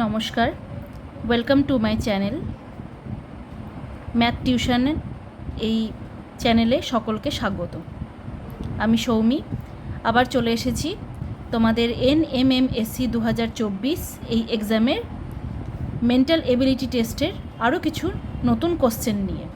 নমস্কার, welcome to my channel math tuition. এই চ্যানেলে সকলকে স্বাগত। আমি সৌমি, আবার চলে এসেছি তোমাদের NMMSC 2024 এই এক্সামের মেন্টাল এবিলিটি টেস্টের আরও কিছু নতুন কোশ্চেন নিয়ে।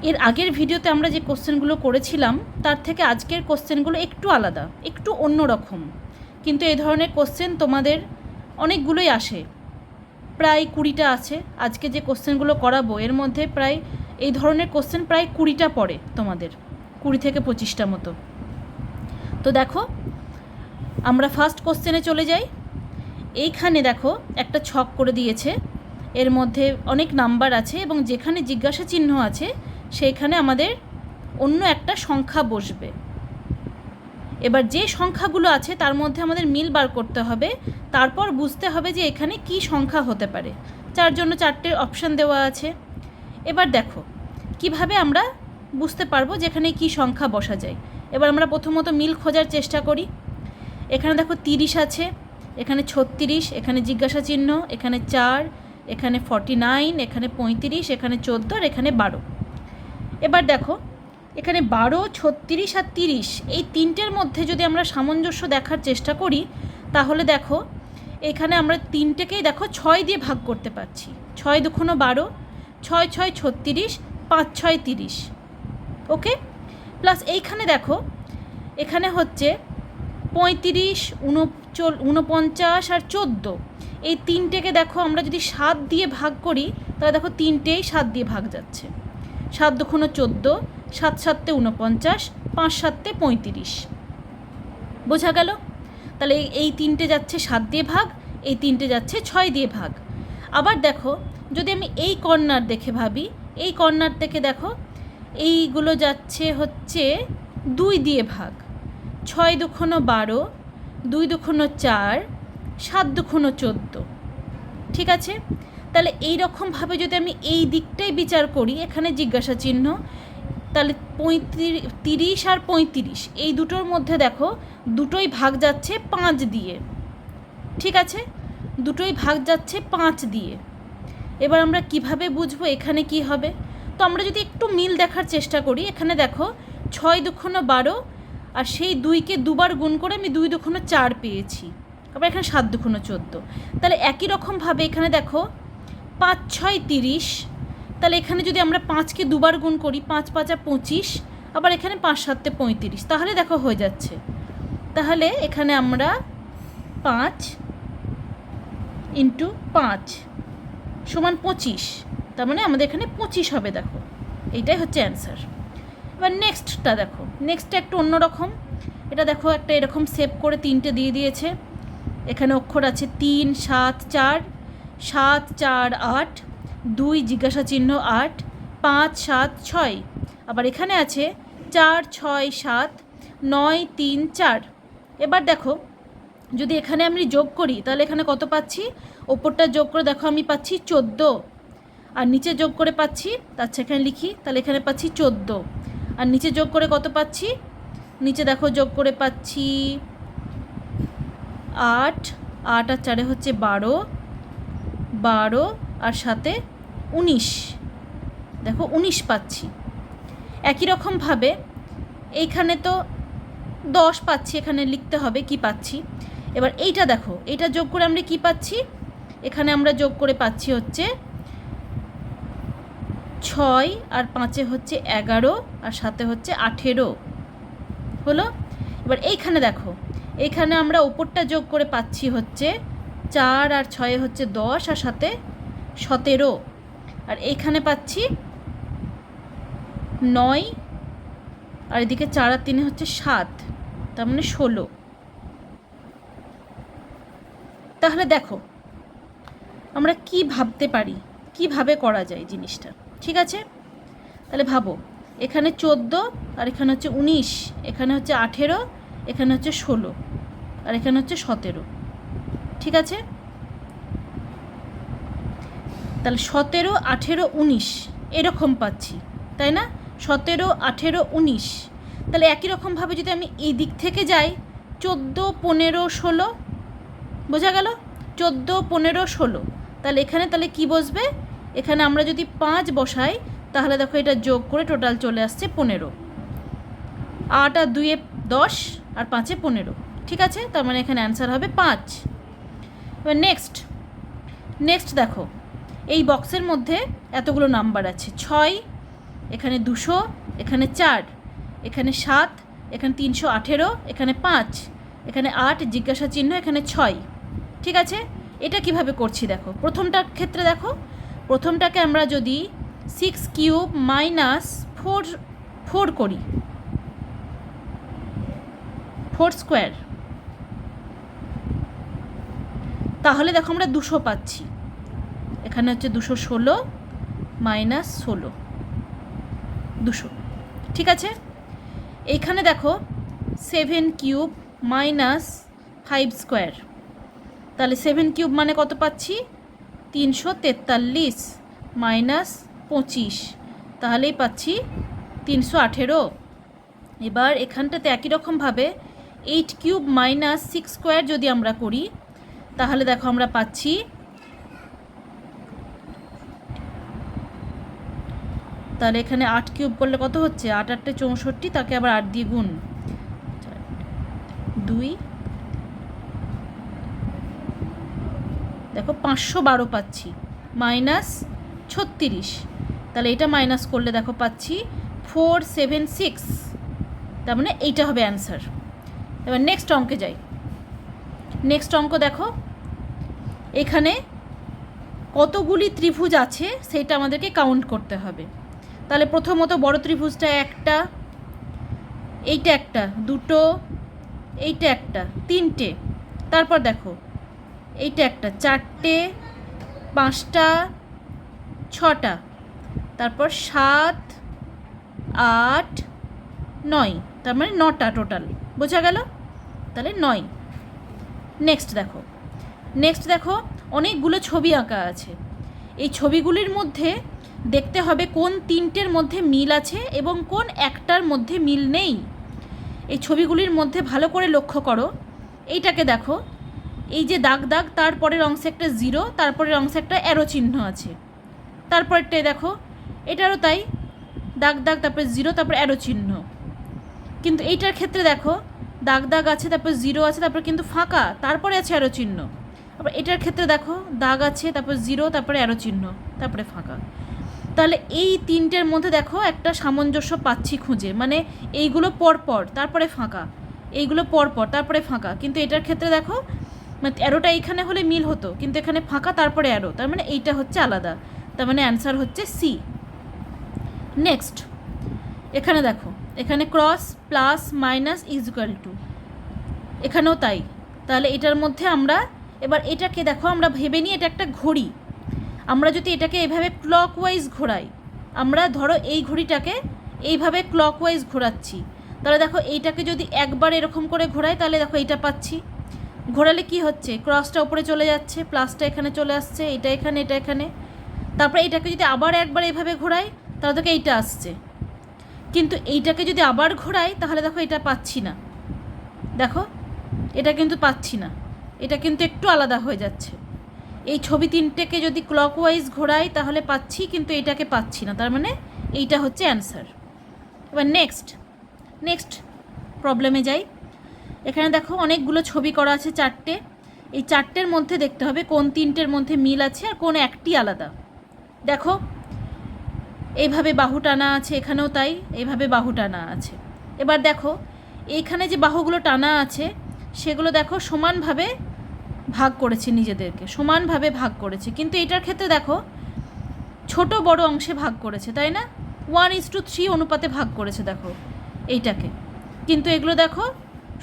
এর আগের ভিডিওতে আমরা যে কোশ্চেনগুলো করেছিলাম তার থেকে আজকের কোশ্চেনগুলো একটু আলাদা, একটু অন্যরকম, কিন্তু এই ধরনের কোশ্চেন তোমাদের অনেকগুলোই আসে, প্রায় 20টা আছে। আজকে যে কোশ্চেনগুলো করাবো এর মধ্যে প্রায় এই ধরনের কোশ্চেন প্রায় 20টা পড়ে, তোমাদের 20 থেকে 25টা মতো। তো দেখো, আমরা ফার্স্ট কোশ্চেনে চলে যাই। এইখানে দেখো একটা ছক করে দিয়েছে, এর মধ্যে অনেক নাম্বার আছে এবং যেখানে জিজ্ঞাসা চিহ্ন আছে সেইখানে আমাদের অন্য একটা সংখ্যা বসবে। এবার যে সংখ্যাগুলো আছে তার মধ্যে আমাদের মিল বার করতে হবে, তারপর বুঝতে হবে যে এখানে কি সংখ্যা হতে পারে। যার জন্য 4টে অপশান দেওয়া আছে। এবার দেখো কিভাবে আমরা বুঝতে পারবো যে এখানে কি সংখ্যা বসা যায়। এবার আমরা প্রথমত মিল খোঁজার চেষ্টা করি। এখানে দেখো 30 আছে, এখানে 36, এখানে জিজ্ঞাসা চিহ্ন, এখানে 4, এখানে 49, এখানে 35, এখানে 14 আর এখানে 12। এবার দেখো এখানে 12, 36 আর 30 এই তিনটের মধ্যে যদি আমরা সামঞ্জস্য দেখার চেষ্টা করি তাহলে দেখো এখানে আমরা তিনটেকেই দেখো 6 দিয়ে ভাগ করতে পারছি। 6 দুগুণ 12, 6 6 36, 5 6 30। ওকে, প্লাস এইখানে দেখো এখানে হচ্ছে 35, 49 আর 14, এই তিনটেকে দেখো আমরা যদি 7 দিয়ে ভাগ করি তাহলে দেখো তিনটেই 7 দিয়ে ভাগ যাচ্ছে। 7 দুগুণ 14, 7 7 49, 5 7 35। বোঝা গেল? তাহলে এই তিনটে যাচ্ছে 7 দিয়ে ভাগ, এই তিনটে যাচ্ছে 6 দিয়ে ভাগ। আবার দেখো যদি আমি এই কর্নার দেখে ভাবি, এই কর্নার থেকে দেখো এইগুলো যাচ্ছে হচ্ছে 2 দিয়ে ভাগ। 6 দুগুণ 12, 2 দুগুণ 4, 7 দুগুণ 14। ঠিক আছে, তাহলে এই রকমভাবে যদি আমি এই দিকটাই বিচার করি, এখানে জিজ্ঞাসা চিহ্ন, তাহলে 30 আর 35 এই দুটোর মধ্যে দেখো দুটোই ভাগ যাচ্ছে 5 দিয়ে। ঠিক আছে, দুটোই ভাগ যাচ্ছে 5 দিয়ে। এবার আমরা কিভাবে বুঝবো এখানে কি হবে? তো আমরা যদি একটু মিল দেখার চেষ্টা করি, এখানে দেখো 6 দুগুণ 12 আর সেই 2কে দুবার গুণ করে আমি 2 দুগুণ 4 পেয়েছি। আবার এখানে 7 দুগুণ 14। তাহলে একই রকমভাবে এখানে দেখো 5 6 30, তাহলে এখানে যদি আমরা 5কে দুবার গুণ করি, 5 5 25, আবার এখানে 5 7 35, তাহলে দেখো হয়ে যাচ্ছে। তাহলে এখানে আমরা 5 × 5 = 25, তার মানে আমাদের এখানে 25 হবে। দেখো এইটাই হচ্ছে অ্যান্সার। এবার নেক্সটটা দেখো, নেক্সটটা একটু অন্যরকম। এটা দেখো একটা এরকম সেভ করে 3টে দিয়ে দিয়েছে। এখানে অক্ষর আছে 3 7 4, 7 4 8, 2 জিজ্ঞাসা চিহ্ন 8, 5 7 6, আবার এখানে আছে 4 6 7, 9 3 4। এবার দেখো যদি এখানে আমি যোগ করি তাহলে এখানে কত পাচ্ছি? ওপরটা যোগ করে দেখো আমি পাচ্ছি 14, আর নিচে যোগ করে পাচ্ছি, আচ্ছা এখানে লিখি, তাহলে এখানে পাচ্ছি 14, আর নিচে যোগ করে কত পাচ্ছি? নিচে দেখো যোগ করে পাচ্ছি 8, 8 আর 4 হচ্ছে 12, 12 আর 7 19, দেখো 19 পাচ্ছি। একই রকমভাবে এইখানে তো 10 পাচ্ছি, এখানে লিখতে হবে কি পাচ্ছি। এবার এইটা দেখো, এইটা যোগ করে আমরা কি পাচ্ছি? এখানে আমরা যোগ করে পাচ্ছি হচ্ছে 6 আর 5 হচ্ছে 11 আর 7 হচ্ছে 18 হলো। এবার এইখানে দেখো, এইখানে আমরা উপরটা যোগ করে পাচ্ছি হচ্ছে 4 আর 6 হচ্ছে 10 আর 7 17, আর এইখানে পাচ্ছি 9, আর এদিকে 4 আর 3 হচ্ছে 7, তার মানে 16। তাহলে দেখো আমরা কি ভাবতে পারি, কিভাবে করা যায় জিনিসটা। ঠিক আছে, তাহলে ভাবো এখানে 14 আর এখানে হচ্ছে 19, এখানে হচ্ছে 18, এখানে হচ্ছে 16 আর এখানে হচ্ছে 17। ঠিক আছে, তাহলে 17 18 19 এরকম পাচ্ছি, তাই না? 17 18 19 তাহলে একই রকমভাবে যদি আমি এই দিক থেকে যাই 14, 15, 16, বোঝা গেল? 14, 15, 16, তাহলে এখানে তাহলে কি বসবে? এখানে আমরা যদি 5 বসাই তাহলে দেখো এটা যোগ করে টোটাল চলে আসছে 15। 8 আর 2 এ 10 আর 5 এ 15, ঠিক আছে? তার মানে এখানে অ্যান্সার হবে 5। এবার নেক্সট দেখো, এই বক্সের মধ্যে এতগুলো নাম্বার আছে, 6, এখানে 200, এখানে 4, এখানে 7, এখানে 318, এখানে 5, এখানে 8 জিজ্ঞাসা চিহ্ন, এখানে 6, ঠিক আছে? এটা কিভাবে করছি দেখো। প্রথমটার ক্ষেত্রে দেখো, প্রথমটাকে আমরা যদি 6 কিউব মাইনাস 4 করি, 4 স্কোয়ার, তাহলে দেখো আমরা 200 পাচ্ছি। এখানে হচ্ছে 216 মাইনাস 16, 200, ঠিক আছে? এইখানে দেখো 7 কিউব মাইনাস 5 স্কোয়ার, তাহলে 7 কিউব মানে কত পাচ্ছি? 343 মাইনাস 25, তাহলেই পাচ্ছি 318। এবার এখানটাতে একই রকমভাবে 8 কিউব মাইনাস 6 স্কোয়ার যদি আমরা করি তাহলে দেখো আমরা পাচ্ছি তাহলে এখানে 8 কিউব করলে কত হচ্ছে? 8 8 64, তাকে আবার 8 দিয়ে গুণ, 2, দেখো 512 পাচ্ছি মাইনাস 36, তাহলে এটা মাইনাস করলে দেখো পাচ্ছি 476, তার মানে এইটা হবে অ্যান্সার। এবার নেক্সট অঙ্কে যাই। নেক্সট অঙ্ক দেখো, এখানে কতগুলি ত্রিভুজ আছে সেটা আমাদেরকে কাউন্ট করতে হবে। তাহলে প্রথমত বড় ত্রিভুজটা একটা, এইটা একটা, দুটো, এইটা একটা, তিনটে, তারপর দেখো এইটা একটা, চারটে, পাঁচটা, ছটা, তারপর 7, 8, 9, তার মানে 9টা টোটাল, বোঝা গেল? তাহলে 9। নেক্সট দেখো অনেকগুলো ছবি আঁকা আছে। এই ছবিগুলির মধ্যে দেখতে হবে কোন তিনটের মধ্যে মিল আছে এবং কোন একটার মধ্যে মিল নেই। এই ছবিগুলির মধ্যে ভালো করে লক্ষ্য করো, এইটাকে দেখো, এই যে দাগ দাগ, তারপরের অংশে একটা 0, তারপরের অংশে একটা অ্যারো চিহ্ন আছে। তারপরটাই দেখো, এটারও তাই, দাগ দাগ, তারপরে 0, তারপর অ্যারো চিহ্ন। কিন্তু এইটার ক্ষেত্রে দেখো দাগ দাগ আছে, তারপর 0 আছে, তারপর কিন্তু ফাঁকা, তারপরে আছে অ্যারো চিহ্ন। আবার এটার ক্ষেত্রে দেখো দাগ আছে, তারপর 0, তারপরে অ্যারো চিহ্ন, তারপরে ফাঁকা। তাহলে এই তিনটের মধ্যে দেখো একটা সামঞ্জস্য পাচ্ছি খুঁজে, মানে এইগুলো পরপর তারপরে ফাঁকা, এইগুলো পরপর তারপরে ফাঁকা। কিন্তু এটার ক্ষেত্রে দেখো মানে অ্যারোটা এইখানে হলে মিল হতো, কিন্তু এখানে ফাঁকা তারপরে অ্যারো, তার মানে এইটা হচ্ছে আলাদা, তার মানে অ্যান্সার হচ্ছে সি। নেক্সট এখানে দেখো, এখানে cross, plus, minus, equal two, এখানেও তাই। তাহলে এটার মধ্যে আমরা এবার এটাকে দেখো, আমরা ভেবে নিই এটা একটা ঘড়ি। আমরা যদি এটাকে এইভাবে ক্লকওয়াইজ ঘোরাই, আমরা ধরো এই ঘড়িটাকে এইভাবে ক্লকওয়াইজ ঘোরাচ্ছি, তাহলে দেখো এইটাকে যদি একবার এরকম করে ঘোরাই তাহলে দেখো এইটা পাচ্ছি। ঘোরালে কি হচ্ছে? ক্রসটা উপরে চলে যাচ্ছে, প্লাসটা এখানে চলে আসছে, এটা এখানে, এটা এখানে। তারপরে এইটাকে যদি আবার একবার এইভাবে ঘোরাই তাহলে দেখো এইটা আসছে। কিন্তু এইটাকে যদি আবার ঘোরাই তাহলে দেখো এটা পাচ্ছি না, দেখো এটা কিন্তু পাচ্ছি না, এটা কিন্তু একটু আলাদা হয়ে যাচ্ছে। এই ছবি তিনটেকে যদি ক্লকওয়াইজ ঘোরাই তাহলে পাচ্ছি, কিন্তু এটাকে পাচ্ছি না, তার মানে এইটা হচ্ছে অ্যান্সার। এবার নেক্সট প্রবলেমে যাই। এখানে দেখো অনেকগুলো ছবি করা আছে, 4টে। এই 4টের মধ্যে দেখতে হবে কোন তিনটের মধ্যে মিল আছে আর কোন একটি আলাদা। দেখো এইভাবে বাহু টানা আছে, এখানেও তাই, এইভাবে বাহু টানা আছে। এবার দেখো এইখানে যে বাহুগুলো টানা আছে সেগুলো দেখো সমানভাবে ভাগ করেছে, নিজেদেরকে সমানভাবে ভাগ করেছে, কিন্তু এটার ক্ষেত্রে দেখো ছোট বড় অংশে ভাগ করেছে, তাই না? 1:3 অনুপাতে ভাগ করেছে দেখো এইটাকে, কিন্তু এগুলো দেখো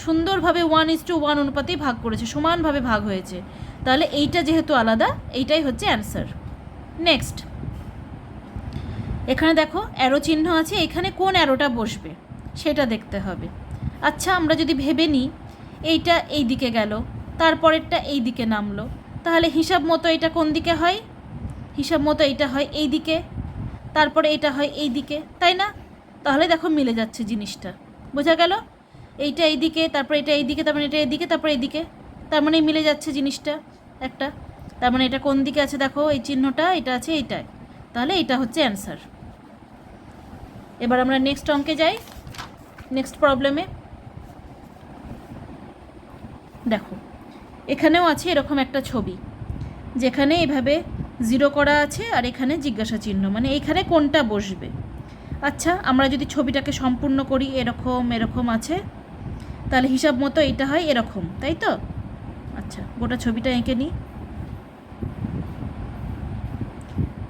সুন্দরভাবে 1:1 অনুপাতেই ভাগ করেছে, সমানভাবে ভাগ হয়েছে। তাহলে এইটা যেহেতু আলাদা, এইটাই হচ্ছে অ্যান্সার। নেক্সট এখানে দেখো অ্যারো চিহ্ন আছে, এখানে কোন অ্যারোটা বসবে সেটা দেখতে হবে। আচ্ছা আমরা যদি ভেবে নিই এইটা এই দিকে গেল, তারপরেরটা এই দিকে নামলো, তাহলে হিসাব মতো এটা কোন দিকে হয়? হিসাব মতো এইটা হয় এই দিকে, তারপরে এটা হয় এই দিকে, তাই না? তাহলে দেখো মিলে যাচ্ছে জিনিসটা। বোঝা গেল? এইটা এইদিকে, তারপর এটা এইদিকে, তার মানে এটা এইদিকে, তারপর এইদিকে, তার মানে মিলে যাচ্ছে জিনিসটা একটা। তার মানে এটা কোন দিকে আছে দেখো, এই চিহ্নটা, এটা আছে এইটায়, তাহলে এটা হচ্ছে অ্যান্সার। এবার আমরা নেক্সট অঙ্কে যাই, নেক্সট প্রবলেমে। দেখো এখানেও আছে এরকম একটা ছবি, যেখানে এভাবে 0 করা আছে আর এখানে জিজ্ঞাসা চিহ্ন, মানে এইখানে কোনটা বসবে। আচ্ছা, আমরা যদি ছবিটাকে সম্পূর্ণ করি, এরকম এরকম আছে, তাহলে হিসাব মতো এটা হয় এরকম, তাই তো? আচ্ছা, গোটা ছবিটা এঁকে নিই।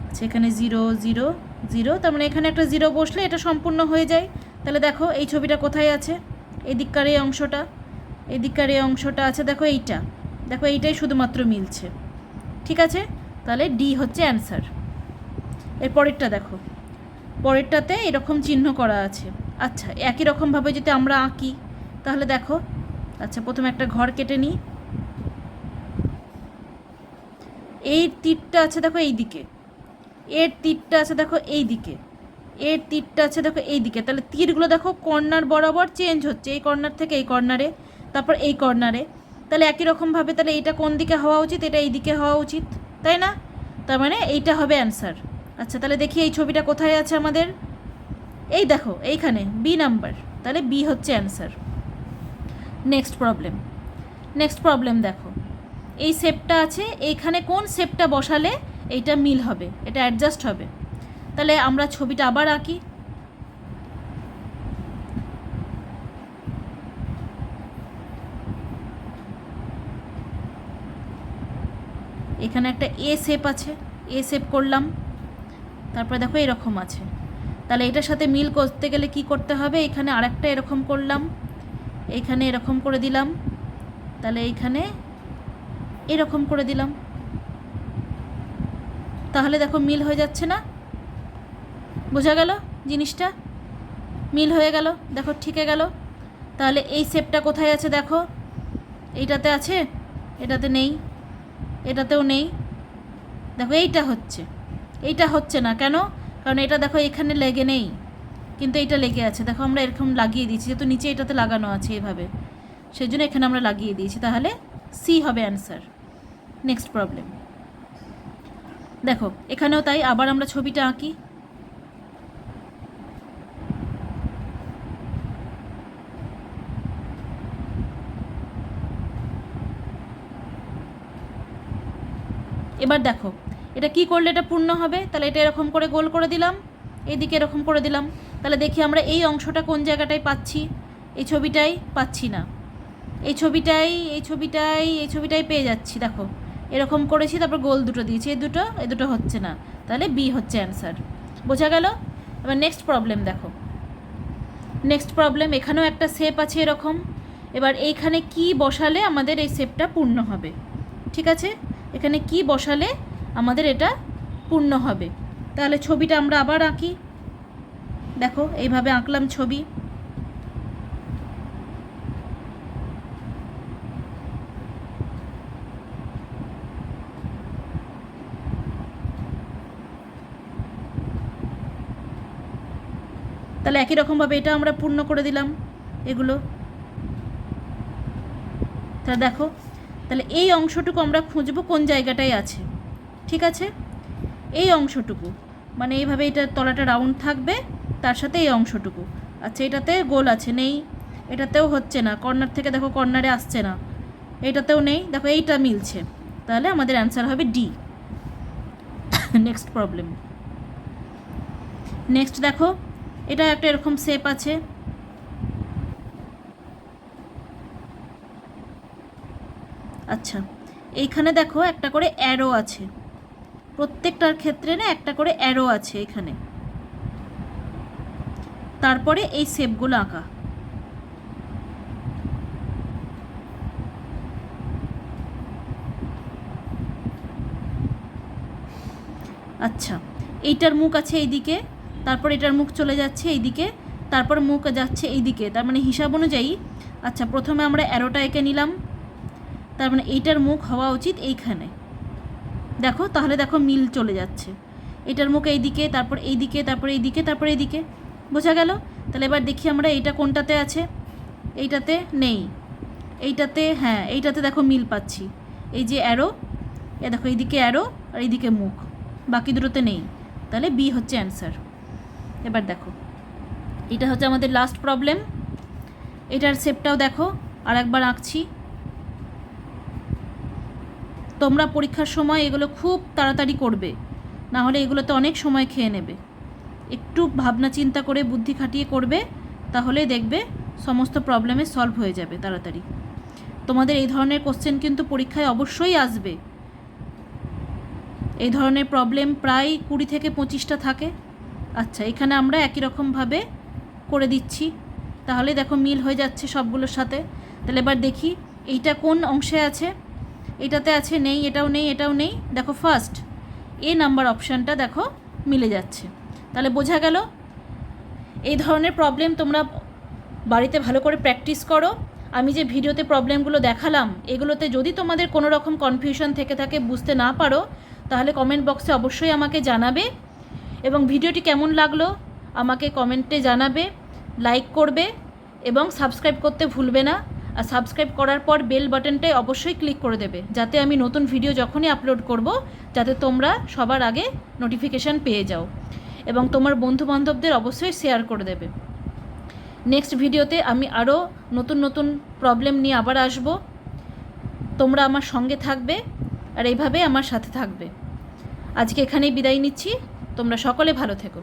আচ্ছা, এখানে 0 0 0, তার মানে এখানে একটা 0 বসলে এটা সম্পূর্ণ হয়ে যায়। তাহলে দেখো এই ছবিটা কোথায় আছে, এদিককার এই অংশটা, এদিককার এই অংশটা আছে, দেখো এইটা, দেখো এইটাই শুধুমাত্র মিলছে। ঠিক আছে, তাহলে ডি হচ্ছে অ্যান্সার। এর পরেরটা দেখো, পরেরটাতে এরকম চিহ্ন করা আছে। আচ্ছা, একই রকমভাবে যদি আমরা আঁকি, তাহলে দেখো, আচ্ছা প্রথমে একটা ঘর কেটে নিই। এই তীরটা আছে দেখো এই দিকে, এর তীরটা আছে দেখো এই দিকে, এর তীরটা আছে দেখো এই দিকে। তাহলে তীরগুলো দেখো কর্নার বরাবর চেঞ্জ হচ্ছে, এই কর্নার থেকে এই কর্নারে, তারপর এই কর্নারে। তাহলে একই রকমভাবে তাহলে এইটা কোন দিকে হওয়া উচিত, এটা এই দিকে হওয়া উচিত, তাই না? তার মানে এইটা হবে অ্যান্সার। আচ্ছা, তাহলে দেখি এই ছবিটা কোথায় আছে আমাদের, এই দেখো এইখানে বি নাম্বার, তাহলে বি হচ্ছে answer. Next problem, next problem দেখো, এই শেপটা আছে, এইখানে কোন শেপটা বসালে এইটা মিল হবে, এটা অ্যাডজাস্ট হবে। তাহলে আমরা ছবিটা আবার আঁকি। এখানে একটা এ শেপ আছে, এ শেপ করলাম, তারপরে দেখো এরকম আছে। তাহলে এটার সাথে মিল করতে গেলে কি করতে হবে, এখানে আরেকটা এরকম করলাম, এইখানে এরকম করে দিলাম, তাহলে এইখানে এরকম করে দিলাম, তাহলে দেখো মিল হয়ে যাচ্ছে না? বোঝা গেল জিনিসটা? মিল হয়ে গেল, দেখো ঠিকে গেল। তাহলে এই শেপটা কোথায় আছে দেখো, এইটাতে আছে, এটাতে নেই, এটাতেও নেই, দেখো এইটা হচ্ছে, এইটা হচ্ছে না কেন? কারণ এটা দেখো এখানে লেগে নেই, কিন্তু এইটা লেগে আছে, দেখো আমরা এরকম লাগিয়ে দিয়েছি, যেহেতু নিচে এটাতে লাগানো আছে এভাবে, সেই জন্য এখানে আমরা লাগিয়ে দিয়েছি, তাহলে সি হবে অ্যান্সার। নেক্সট প্রবলেম দেখো, এখানেও তাই, আবার আমরা ছবিটা আঁকি। এবার দেখো এটা কি করলে এটা পূর্ণ হবে, তাহলে এটা এরকম করে গোল করে দিলাম, এইদিকে এরকম করে দিলাম, তাহলে দেখি আমরা এই অংশটা কোন জায়গাটায় পাচ্ছি, এই ছবিটাই পাচ্ছি না, এই ছবিটাই এই ছবিটাই এই ছবিটাই পেয়ে যাচ্ছি, দেখো এরকম করেছি, তারপর গোল দুটো দিয়েছি, এই দুটো হচ্ছে না, তাহলে বি হচ্ছে অ্যান্সার। বোঝা গেল? এবার নেক্সট প্রবলেম দেখো, নেক্সট প্রবলেম, এখানেও একটা শেপ আছে এরকম। এবার এইখানে কি বসালে আমাদের এই শেপটা পূর্ণ হবে? ঠিক আছে, এখানে কি বসালে আমাদের এটা পূর্ণ হবে? তাহলে ছবিটা আমরা আবার আঁকি। দেখো এইভাবে আঁকলাম ছবি, তাহলে একই রকমভাবে এটা আমরা পূর্ণ করে দিলাম এগুলো। তাহলে দেখো, তাহলে এই অংশটুকু আমরা খুঁজবো কোন জায়গাটায় আছে। ঠিক আছে, এই অংশটুকু, মানে এইভাবে এটা তলাটা রাউন্ড থাকবে, তার সাথে এই অংশটুকু। আচ্ছা, এটাতে গোল আছে, নেই, এটাতেও হচ্ছে না, কর্নার থেকে দেখো কর্নারে আসছে না, এইটাতেও নেই, দেখো এইটা মিলছে, তাহলে আমাদের অ্যান্সার হবে ডি। নেক্সট প্রবলেম, নেক্সট দেখো, এটা একটা এরকম শেপ আছে, আচ্ছা এইখানে দেখো একটা করে অ্যারো আছে, প্রত্যেকটার ক্ষেত্রে না একটা করে অ্যারো আছে এখানে, তারপরে এই শেপগুলো আঁকা। আচ্ছা, এইটার মুখ আছে এইদিকে, তারপর এটার মুখ চলে যাচ্ছে এইদিকে, তারপর মুখ যাচ্ছে এইদিকে, তার মানে হিসাব অনুযায়ী, আচ্ছা প্রথমে আমরা অ্যারোটা এঁকে নিলাম, তার মানে এইটার মুখ হওয়া উচিত এইখানে, দেখো তাহলে দেখো মিল চলে যাচ্ছে, এটার মুখ এইদিকে, তারপর এইদিকে, তারপর এইদিকে, তারপর এইদিকে। বোঝা গেল? তাহলে এবার দেখি আমরা এইটা কোনটাতে আছে, এইটাতে নেই, এইটাতে হ্যাঁ, এইটাতে দেখো মিল পাচ্ছি, এই যে অ্যারো, এ দেখো এইদিকে অ্যারো আর এইদিকে মুখ, বাকি দুটোতে নেই, তাহলে বি হচ্ছে অ্যান্সার। এবার দেখো এটা হচ্ছে আমাদের লাস্ট প্রবলেম, এটার শেপটাও দেখো আর একবার আঁকছি। তোমরা পরীক্ষার সময় এগুলো খুব তাড়াতাড়ি করবে, না হলে এগুলোতে অনেক সময় খেয়ে নেবে। একটু ভাবনা চিন্তা করে বুদ্ধি খাটিয়ে করবে, তাহলেই দেখবে সমস্ত প্রবলেমে সলভ হয়ে যাবে তাড়াতাড়ি। তোমাদের এই ধরনের কোশ্চেন কিন্তু পরীক্ষায় অবশ্যই আসবে। এই ধরনের প্রবলেম প্রায় 20 থেকে 25টা থাকে। আচ্ছা, এখানে আমরা একই রকমভাবে করে দিচ্ছি, তাহলে দেখো মিল হয়ে যাচ্ছে সবগুলোর সাথে। তাহলে এবার দেখি এইটা কোন অংশে আছে, এটাতে আছে, নেই, এটাও নেই, এটাও নেই। দেখো ফার্স্ট এ নাম্বার অপশানটা দেখো মিলে যাচ্ছে। তাহলে বোঝা গেল এই ধরনের প্রবলেম তোমরা বাড়িতে ভালো করে প্র্যাকটিস করো। আমি যে ভিডিওতে প্রবলেমগুলো দেখালাম, এগুলোতে যদি তোমাদের কোনো রকম কনফিউশন থেকে থাকে, বুঝতে না পারো, তাহলে কমেন্ট বক্সে অবশ্যই আমাকে জানাবে। এবং ভিডিওটি কেমন লাগলো আমাকে কমেন্টে জানাবে, লাইক করবে এবং সাবস্ক্রাইব করতে ভুলবে না। আর সাবস্ক্রাইব করার পর বেল বাটনটায় অবশ্যই ক্লিক করে দেবে, যাতে আমি নতুন ভিডিও যখনই আপলোড করব, যাতে তোমরা সবার আগে নোটিফিকেশান পেয়ে যাও। এবং তোমার বন্ধুবান্ধবদের অবশ্যই শেয়ার করে দেবে। নেক্সট ভিডিওতে আমি আরও নতুন নতুন প্রবলেম নিয়ে আবার আসব। তোমরা আমার সঙ্গে থাকবে আর এইভাবে আমার সাথে থাকবে। আজকে এখানেই বিদায় নিচ্ছি। তোমরা সকলে ভালো থেকো।